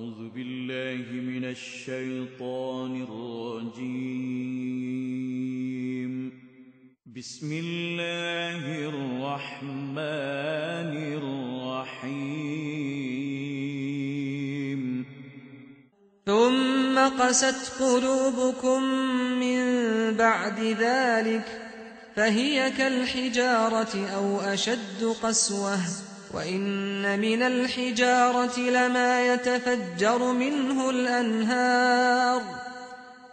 أعوذ بالله من الشيطان الرجيم بسم الله الرحمن الرحيم ثم قست قلوبكم من بعد ذلك فهي كالحجارة أو أشد قسوة وإن من الحجارة لما يتفجر منه الأنهار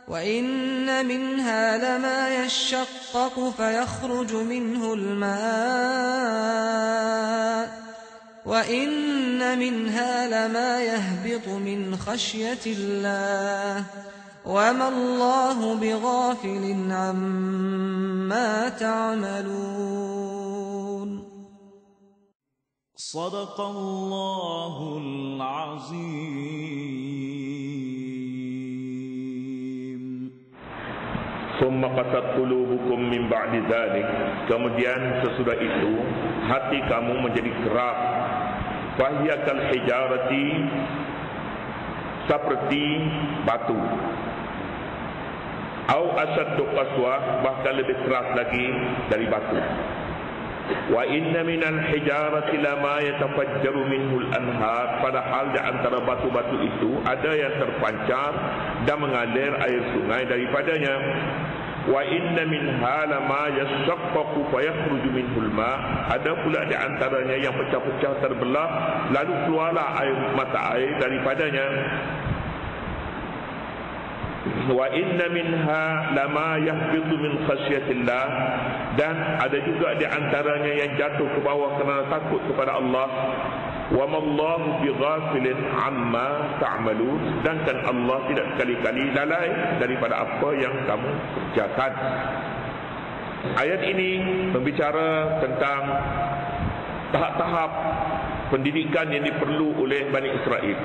وإن منها لما يشقق فيخرج منه الماء وإن منها لما يهبط من خشية الله وما الله بغافل عما تعملون صدق الله العظيم. ثم قسat qulubukum min ba'di dzalik, kemudian sesudah itu hati kamu menjadi keras. Fahiya kal hijarati, seperti batu. Au asaddu qaswah, bahkan lebih keras lagi dari batu. Wa inna minal hijarati lama yatafajjaru minhul anhar, padahal di antara batu-batu itu ada yang terpancar dan mengalir air sungai daripadanya. Wa inna minha lama yashaqqaqu fayakhruju minhul ma, ada pula di antaranya yang pecah-pecah terbelah lalu keluarlah air mata air daripadanya. Wa inna minha lama yahbitu min khasyatillah, dan ada juga di antaranya yang jatuh ke bawah kerana takut kepada Allah. Wa mallahu bighafilin amma ta'malun, sedangkan Allah tidak sekali-kali lalai daripada apa yang kamu kerjakan. Ayat ini berbicara tentang tahap-tahap pendidikan yang diperlu oleh Bani Israel.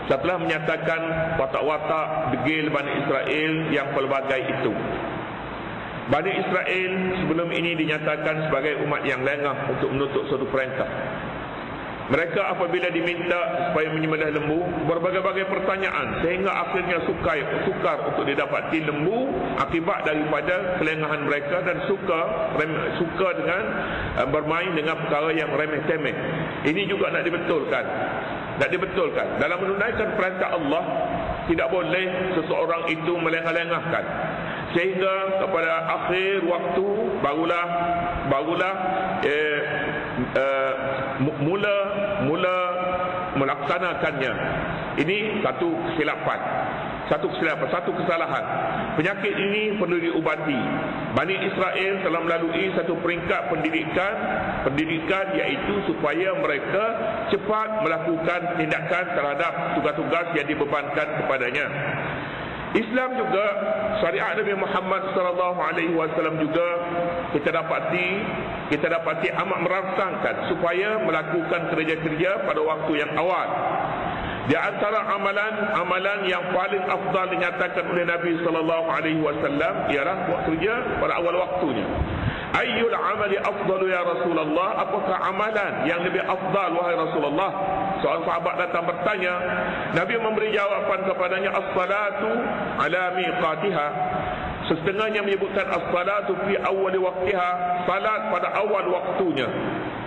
Setelah menyatakan watak-watak degil Bani Israel yang pelbagai itu, Bani Israel sebelum ini dinyatakan sebagai umat yang lengah untuk menuntut suatu perintah. Mereka apabila diminta supaya menyembelih lembu, berbagai-bagai pertanyaan, sehingga akhirnya sukar untuk didapati lembu akibat daripada kelengahan mereka dan suka dengan bermain dengan perkara yang remeh-temeh. Ini juga nak dibetulkan. Dalam menunaikan perintah Allah, tidak boleh seseorang itu melengah-lengahkan, sehingga kepada akhir waktu barulah mula melaksanakannya. Ini satu kesalahan. Penyakit ini perlu diubati. Bani Israel telah melalui satu peringkat pendidikan iaitu supaya mereka cepat melakukan tindakan terhadap tugas-tugas yang dibebankan kepadanya. Islam juga, syariat Nabi Muhammad sallallahu alaihi wasallam juga kita dapati amat merangsangkan supaya melakukan kerja-kerja pada waktu yang awal. Di antara amalan yang paling afdal dinyatakan oleh Nabi sallallahu alaihi wasallam ialah buat kerja pada awal waktunya. Ayyul amali afdalu ya Rasulullah, apakah amalan yang lebih afdal wahai Rasulullah? Seorang sahabat datang bertanya, Nabi memberi jawapan kepadanya, as-salatu ala miqatiha. Setengahnya menyebutkan as-salatu fi awwali waqtiha, salat pada awal waktunya.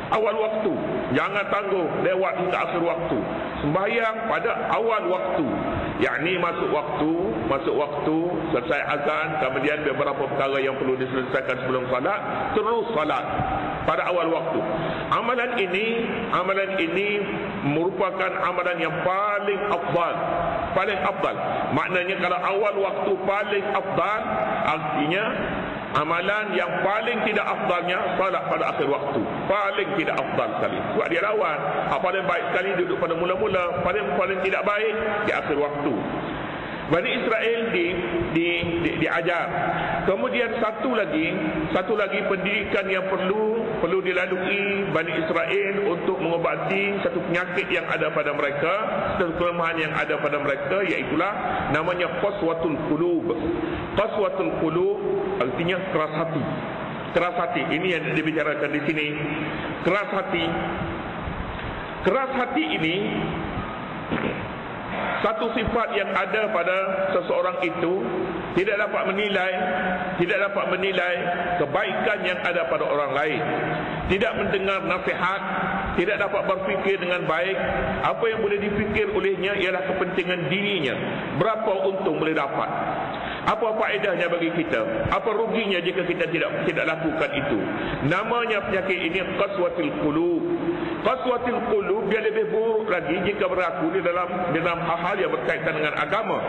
Awal waktu, jangan tangguh lewat hingga akhir waktu. Sembahyang pada awal waktu, yakni masuk waktu, selesai azan, kemudian beberapa perkara yang perlu diselesaikan sebelum salat, terus salat pada awal waktu. Amalan ini merupakan amalan yang paling afdal. Maknanya kalau awal waktu paling afdal, artinya amalan yang paling tidak afdalnya salat pada akhir waktu. Paling tidak afdal sekali. Sebab dia lawan. Paling baik sekali duduk pada mula-mula, paling tidak baik di akhir waktu. Bani Israel diajar. Kemudian satu lagi pendidikan yang perlu dilalui Bani Israel untuk mengobati satu penyakit yang ada pada mereka, satu kelemahan yang ada pada mereka, iaitulah namanya qaswatul qulub. Qaswatul qulub artinya keras hati. Keras hati ini yang dibicarakan di sini. Keras hati ini satu sifat yang ada pada seseorang itu tidak dapat menilai kebaikan yang ada pada orang lain, tidak mendengar nasihat, tidak dapat berfikir dengan baik. Apa yang boleh dipikir olehnya ialah kepentingan dirinya. Berapa untung boleh dapat? Apa faedahnya bagi kita? Apa ruginya jika kita tidak lakukan itu? Namanya penyakit ini qaswatul qulub. Qaswatul qulub dia lebih buruk lagi jika berlaku di dalam hal-hal yang berkaitan dengan agama.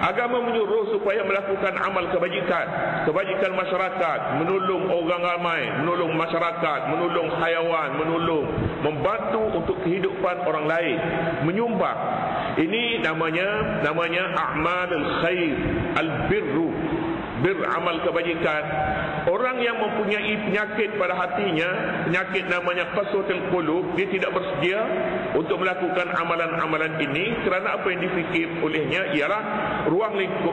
Agama menyuruh supaya melakukan amal kebajikan masyarakat, menolong orang ramai, menolong masyarakat, menolong haiwan, membantu untuk kehidupan orang lain, menyumbang. Ini namanya a'malul khair, al-birru, amal kebajikan. Orang yang mempunyai penyakit pada hatinya, penyakit namanya qaswatul qulub, dia tidak bersedia untuk melakukan amalan-amalan ini kerana apa yang difikir olehnya ialah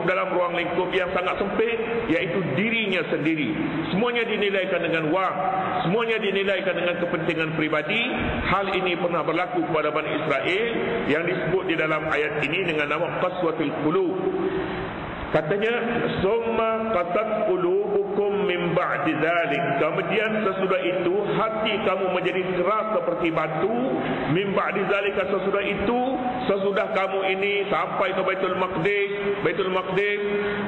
dalam ruang lingkup yang sangat sempit, iaitu dirinya sendiri. Semuanya dinilaikan dengan wang, semuanya dinilaikan dengan kepentingan pribadi. Hal ini pernah berlaku kepada Bani Israel yang disebut di dalam ayat ini dengan nama qaswatul qulub. Katanya, summa qasat qulubukum min ba'di dzalik. Kemudian sesudah itu hati kamu menjadi keras seperti batu. Min ba'di dzalika, sesudah kamu ini sampai ke Baitul Maqdis,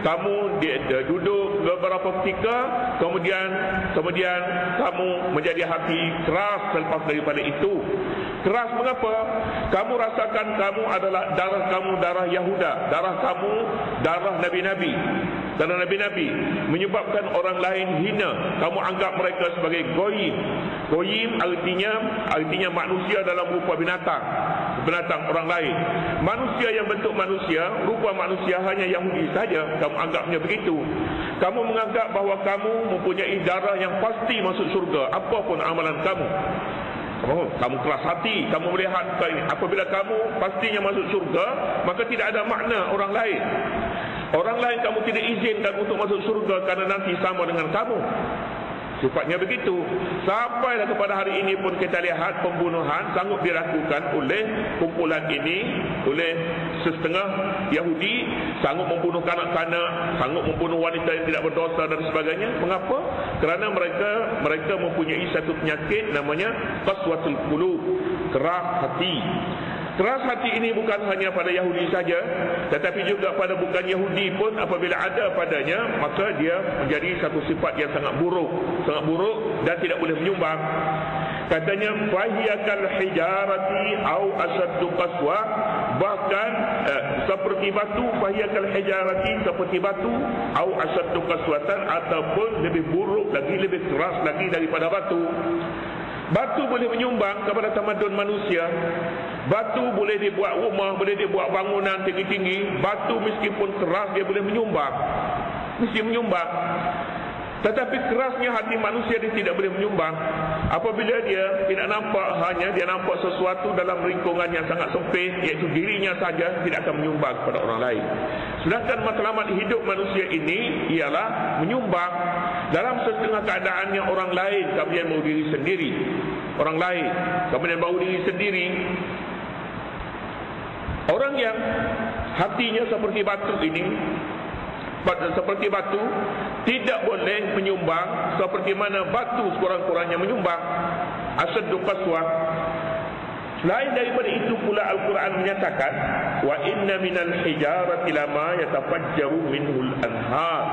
kamu duduk beberapa ketika, kemudian kamu menjadi hati keras selepas daripada itu. Keras mengapa? Kamu rasakan kamu adalah darah Yahuda, darah kamu darah Nabi-Nabi. Darah Nabi-Nabi menyebabkan orang lain hina. Kamu anggap mereka sebagai goyim. Goyim artinya manusia dalam rupa binatang orang lain. Manusia yang bentuk manusia, rupa manusia hanya Yahudi saja. Kamu anggapnya begitu. Kamu menganggap bahawa kamu mempunyai darah yang pasti masuk surga apapun amalan kamu. Kamu keras hati, kamu melihat apabila kamu pastinya masuk surga, maka tidak ada makna orang lain. Orang lain kamu tidak izinkan untuk masuk surga kerana nanti sama dengan kamu. Sifatnya begitu. Sampailah kepada hari ini pun kita lihat pembunuhan sanggup dilakukan oleh kumpulan ini, oleh setengah Yahudi, sanggup membunuh kanak-kanak, sanggup membunuh wanita yang tidak berdosa dan sebagainya. Mengapa? Kerana mereka mempunyai satu penyakit namanya qaswatul qulub, keras hati. Keras hati ini bukan hanya pada Yahudi saja, tetapi juga pada bukan Yahudi pun apabila ada padanya, maka dia menjadi satu sifat yang sangat buruk dan tidak boleh menyumbang. Katanya fahiyakal hijarati au asaddu qaswa, bahkan seperti batu, fahiyakal hijarati, seperti batu, au asaddu qaswatan, ataupun lebih buruk lagi, lebih keras lagi daripada batu. Batu boleh menyumbang kepada tamadun manusia. Batu boleh dibuat rumah, boleh dibuat bangunan tinggi-tinggi. Batu meskipun keras dia boleh menyumbang, mesti menyumbang. Tetapi kerasnya hati manusia dia tidak boleh menyumbang. Apabila dia tidak nampak, hanya dia nampak sesuatu dalam lingkungan yang sangat sempit, iaitu dirinya saja, tidak akan menyumbang kepada orang lain. Sedangkan matlamat hidup manusia ini ialah menyumbang dalam setengah keadaannya. Orang lain kemudian baru diri sendiri. Orang lain kemudian baru diri sendiri. Orang yang hatinya seperti batu ini, seperti batu, tidak boleh menyumbang seperti mana batu sekurang-kurangnya menyumbang. Asaddu qaswa. Selain daripada itu pula Al-Quran menyatakan, wa inna minal hijarati lama yatafajjaru minhul anhar.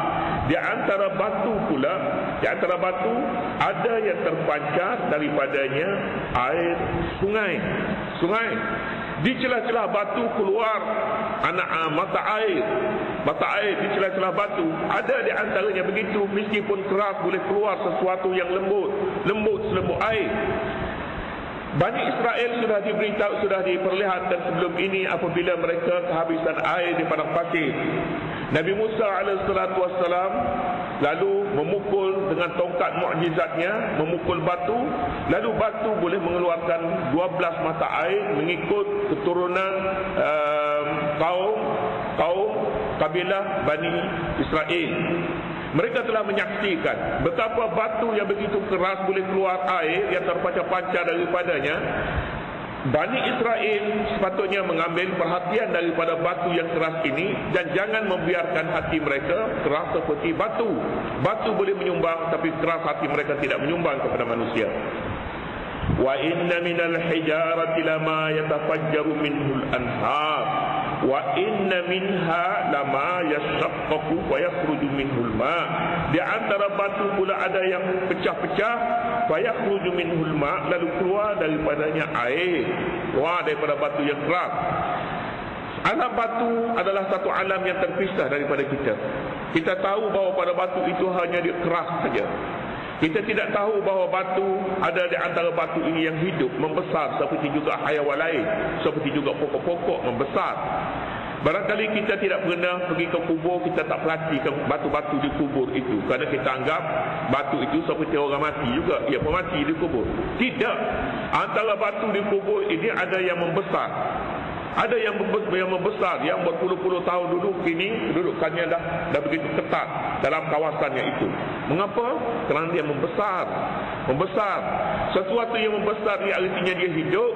Di antara batu pula, di antara batu ada yang terpancar daripadanya air sungai. Di celah-celah batu keluar mata air di celah-celah batu. Ada di antaranya begitu, meskipun keras boleh keluar sesuatu yang lembut selembut air. Bani Israel sudah diperlihatkan sebelum ini apabila mereka kehabisan air di padang pasir. Nabi Musa AS lalu memukul dengan tongkat mukjizatnya, memukul batu, lalu batu boleh mengeluarkan 12 mata air mengikut keturunan kaum kabilah Bani Israel. Mereka telah menyaksikan betapa batu yang begitu keras boleh keluar air yang terpancar-pancar daripadanya. Bani Israel sepatutnya mengambil perhatian daripada batu yang keras ini dan jangan membiarkan hati mereka keras seperti batu. Batu boleh menyumbang, tapi keras hati mereka tidak menyumbang kepada manusia. Wa inna minal hijarati lama yatafajjaru minhul anhar wa inna minha lama yashaqqaqu wa yakhruju minhul ma. Di antara batu pula ada yang pecah-pecah, fa yakhruju minhul ma, lalu keluar daripadanya air, keluar daripada batu yang keras. Alam batu adalah satu alam yang terpisah daripada kita. Kita tahu bahawa pada batu itu hanya dia keras saja. Kita tidak tahu bahawa batu ada di antara batu ini yang hidup, membesar seperti juga hayawan lain, seperti juga pokok-pokok membesar. Barangkali kita tidak pernah pergi ke kubur, kita tak perhatikan batu-batu di kubur itu, kerana kita anggap batu itu seperti orang mati juga, ia pun mati di kubur. Tidak. Antara batu di kubur ini ada yang membesar, ada yang membesar, yang berpuluh-puluh tahun duduk ini, kedudukannya dah begitu ketat dalam kawasannya itu. Mengapa? Kerana dia membesar. Sesuatu yang membesar ni artinya dia hidup.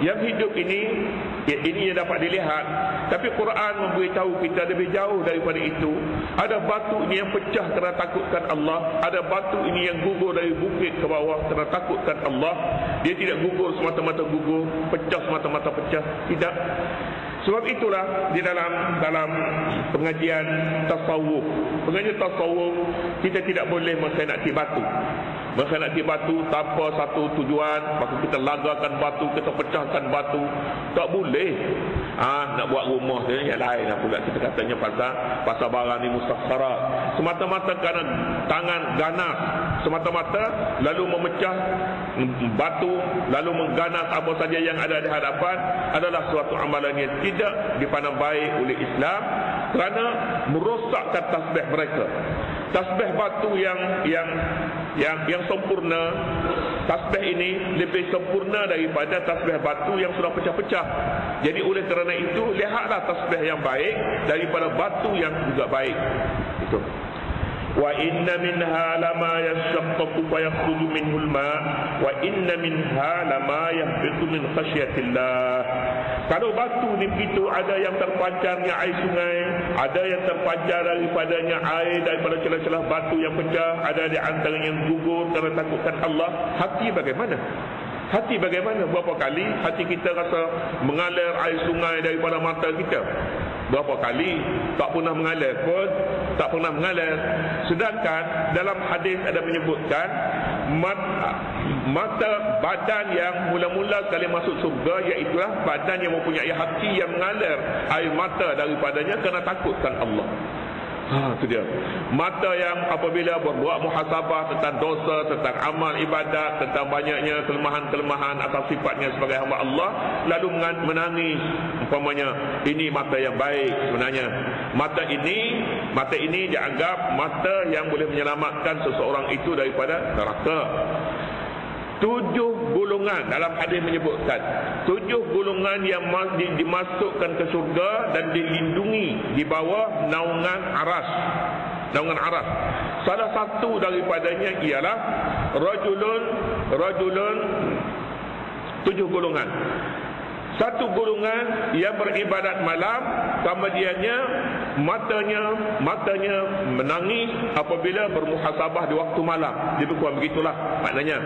Yang hidup ini yang dapat dilihat. Tapi Quran memberitahu kita lebih jauh daripada itu. Ada batu ini yang pecah kerana takutkan Allah. Ada batu ini yang gugur dari bukit ke bawah kerana takutkan Allah. Dia tidak gugur semata-mata gugur, pecah semata-mata pecah. Tidak. Sebab itulah di dalam pengajian tasawuf, kita tidak boleh mengkhianati batu. Mengkhianati batu tanpa satu tujuan, maka kita lagakan batu, kita pecahkan batu. Tak boleh. Nak buat rumah dia yang lain pula kita katanya pasal barang ni mustahsarat. Semata-mata kerana tangan ganas, semata-mata lalu memecah batu, lalu mengganas apa saja yang ada di hadapan, adalah suatu amalan yang tidak dipandang baik oleh Islam kerana merosakkan tasbih mereka. Tasbih batu yang sempurna, tasbih ini lebih sempurna daripada tasbih batu yang sudah pecah-pecah. Jadi oleh kerana itu, lihatlah tasbih yang baik daripada batu yang juga baik. Itu. Wa inna minha lama yashaqqaqu fa yakhruju minhul ma wa inna minha lama yahbitu min khasyatillah. Kalau batu ni begitu, ada yang terpancarnya air sungai, ada yang terpancar daripadanya air daripada celah-celah batu yang pecah, ada di antara yang gugur kerana takutkan Allah. Hati bagaimana? Hati bagaimana? Berapa kali hati kita rasa mengalir air sungai daripada mata kita? Berapa kali? Tak pernah mengalir pun, tak pernah mengalir. Sedangkan dalam hadis ada menyebutkan mata badan yang mula-mula sekali masuk surga, iaitulah badan yang mempunyai hati yang mengalir air mata daripadanya kerana takutkan Allah. Itu dia. Mata yang apabila berbuat muhasabah tentang dosa, tentang amal ibadat, tentang banyaknya kelemahan-kelemahan atas sifatnya sebagai hamba Allah, lalu menangis. Umpamanya, ini mata yang baik sebenarnya. Mata ini dianggap mata yang boleh menyelamatkan seseorang itu daripada neraka. 7 golongan dalam hadis menyebutkan 7 golongan yang dimasukkan ke surga dan dilindungi di bawah naungan aras. Salah satu daripadanya ialah rajulun 7 golongan. Satu golongan yang beribadat malam, kemudiannya matanya menangis apabila bermuhasabah di waktu malam. Lebih kurang begitulah maknanya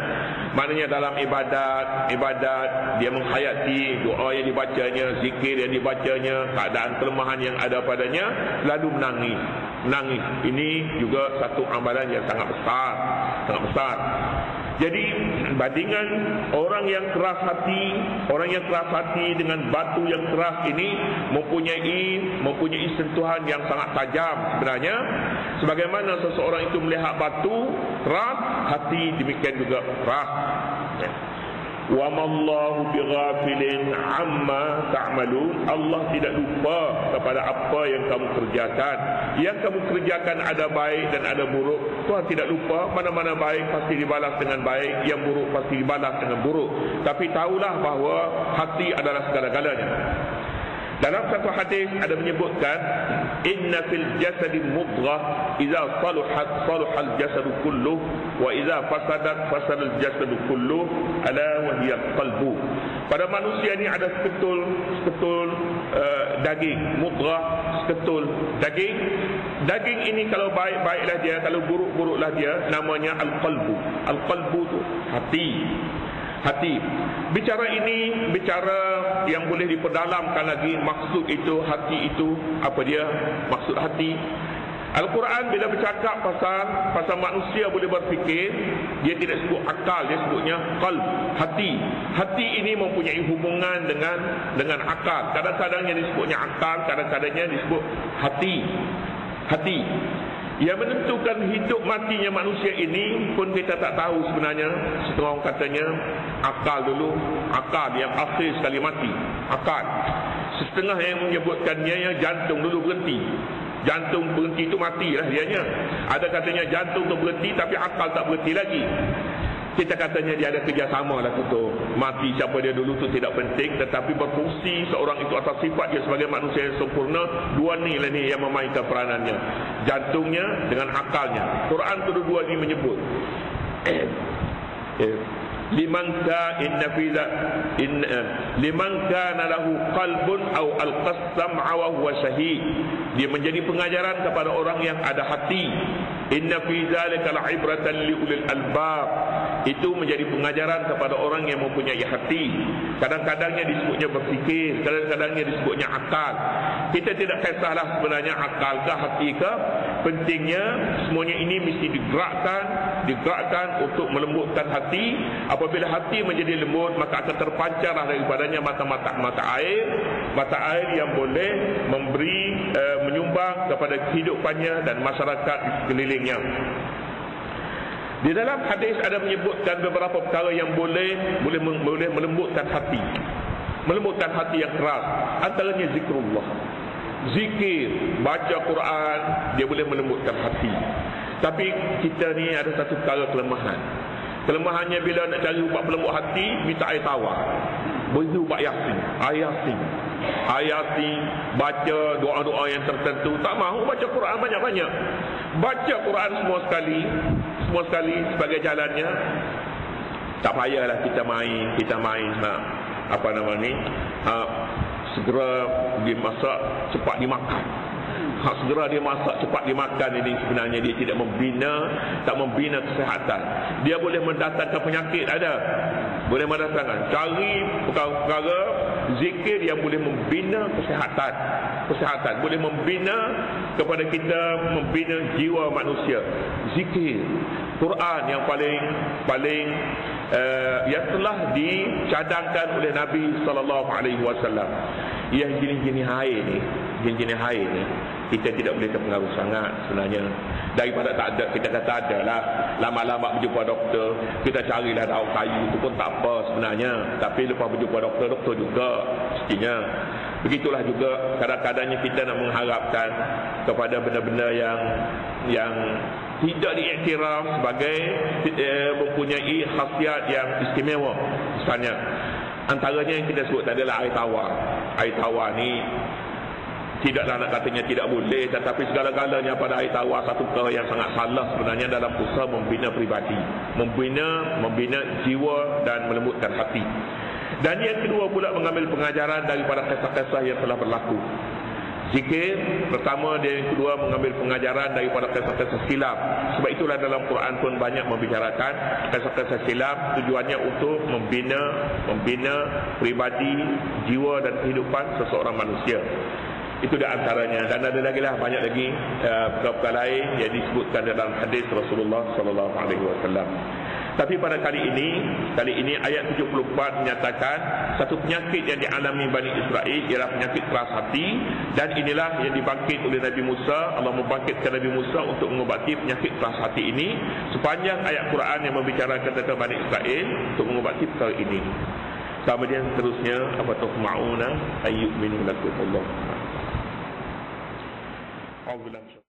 dalam ibadat dia menghayati doa yang dibacanya, zikir yang dibacanya, keadaan kelemahan yang ada padanya, lalu menangis. Ini juga satu amalan yang sangat besar. Jadi bandingan orang yang keras hati dengan batu yang keras ini mempunyai sentuhan yang sangat tajam sebenarnya. Sebagaimana seseorang itu melihat batu keras, hati demikian juga keras. Wa mallahu bighafilin amma ta'malun. Allah tidak lupa kepada apa yang kamu kerjakan. Yang kamu kerjakan ada baik dan ada buruk. Tuhan tidak lupa. Mana-mana baik pasti dibalas dengan baik, yang buruk pasti dibalas dengan buruk. Tapi tahulah bahawa hati adalah segala-galanya. Dalam satu hadis ada menyebutkan, inna fil jasadi mudghah idza saluhat salahal jasadu kulluh wa idza fasadat fasadal jasadu kulluh ala wa hiya qalbu. Pada manusia ni ada seketul daging, mudrah, seketul daging. Daging ini kalau baik-baiklah dia, kalau buruk-buruklah dia, namanya al-qalbu. Al-qalbu tu hati. Bicara ini bicara yang boleh diperdalamkan lagi. Maksud itu, hati itu apa dia? Maksud hati. Al-Quran bila bercakap pasal manusia boleh berfikir, dia tidak sebut akal, dia sebutnya qalb, hati. Hati ini mempunyai hubungan dengan akal. Kadang-kadangnya disebutnya akal, kadang-kadangnya disebut hati. Yang menentukan hidup matinya manusia ini pun kita tak tahu sebenarnya. Setengah orang katanya akal dulu, akal yang akhir sekali mati, akal. Setengah yang menyebutkannya yang jantung dulu berhenti. Jantung berhenti itu matilah dianya. Ada katanya jantung tu berhenti tapi akal tak berhenti lagi. Kita katanya dia ada kerjasama lah tu. Mati siapa dia dulu tu tidak penting, tetapi berfungsi seorang itu atas sifat dia sebagai manusia yang sempurna. Dua ni lah ni yang memainkan peranannya, jantungnya dengan akalnya. Quran tu dua ni menyebut liman kana lahu qalbun aw alqasam wa huwa syahid. Dia menjadi pengajaran kepada orang yang ada hati. Inna fi zalika la'ibratan liulil albab. Itu menjadi pengajaran kepada orang yang mempunyai hati. Kadang-kadangnya disebutnya berfikir, kadang-kadangnya disebutnya akal. Kita tidak kisahlah sebenarnya akal ke hati ke. Pentingnya semuanya ini mesti digerakkan untuk melembutkan hati. Apabila hati menjadi lembut, maka akan terpancarlah daripadanya mata air yang boleh memberi menyumbang kepada kehidupannya dan masyarakat di sekelilingnya. Di dalam hadis ada menyebutkan beberapa perkara yang boleh melembutkan hati. Melembutkan hati yang keras. Antaranya zikrullah. Zikir, baca Quran, dia boleh melembutkan hati. Tapi kita ni ada satu perkara kelemahan. Kelemahannya bila nak cari ubat pelembut hati, minta air tawar. Begitu ubat Yasin, baca doa-doa yang tertentu. Tak mahu baca Quran banyak-banyak. Baca Quran semua sekali sebagai jalannya. Tak payahlah kita main segera dimasak cepat dimakan. Segera dia masak cepat dimakan ini sebenarnya dia tidak membina kesihatan. Dia boleh mendatangkan penyakit, boleh mendatangkan. Cari perkara zikir yang boleh membina kesihatan, boleh membina kepada kita, membina jiwa manusia. Zikir Quran yang paling yang telah dicadangkan oleh Nabi SAW. Yang jenis-jenis air ni kita tidak boleh terpengaruh sangat sebenarnya. Daripada tak ada, kita kata ada lah, lama-lama berjumpa doktor, kita carilah daun kayu, itu pun tak apa sebenarnya. Tapi lepas berjumpa doktor juga mestinya. Begitulah juga kadang-kadangnya kita nak mengharapkan kepada benda-benda yang tidak diiktiraf sebagai mempunyai khasiat yang istimewa. Misalnya antaranya yang kita sebut tadi adalah air tawar. Air tawar ni tidaklah nak katanya tidak boleh, tetapi segala-galanya pada air tawar satu perkara yang sangat salah sebenarnya dalam usaha membina pribadi, membina jiwa dan melembutkan hati. Dan yang kedua pula mengambil pengajaran daripada kisah-kisah yang telah berlaku. Zikir pertama, dan yang kedua mengambil pengajaran daripada kisah-kisah silam. Sebab itulah dalam Quran pun banyak membicarakan kisah-kisah silam, tujuannya untuk membina pribadi, jiwa dan kehidupan seseorang manusia. Itu di antaranya, dan ada lagi lah banyak lagi perkara lain yang disebutkan dalam hadis Rasulullah SAW. Tapi pada kali ini ayat 74 menyatakan satu penyakit yang dialami Bani Israel ialah penyakit keras hati, dan inilah yang dibangkit oleh Nabi Musa. Allah membangkitkan Nabi Musa untuk mengubati penyakit keras hati ini. Sepanjang ayat Quran yang membicarakan tentang Bani Israel untuk mengubati perkara ini. Kemudian seterusnya, apa tuhma'una ayyu'minu lakum Allah.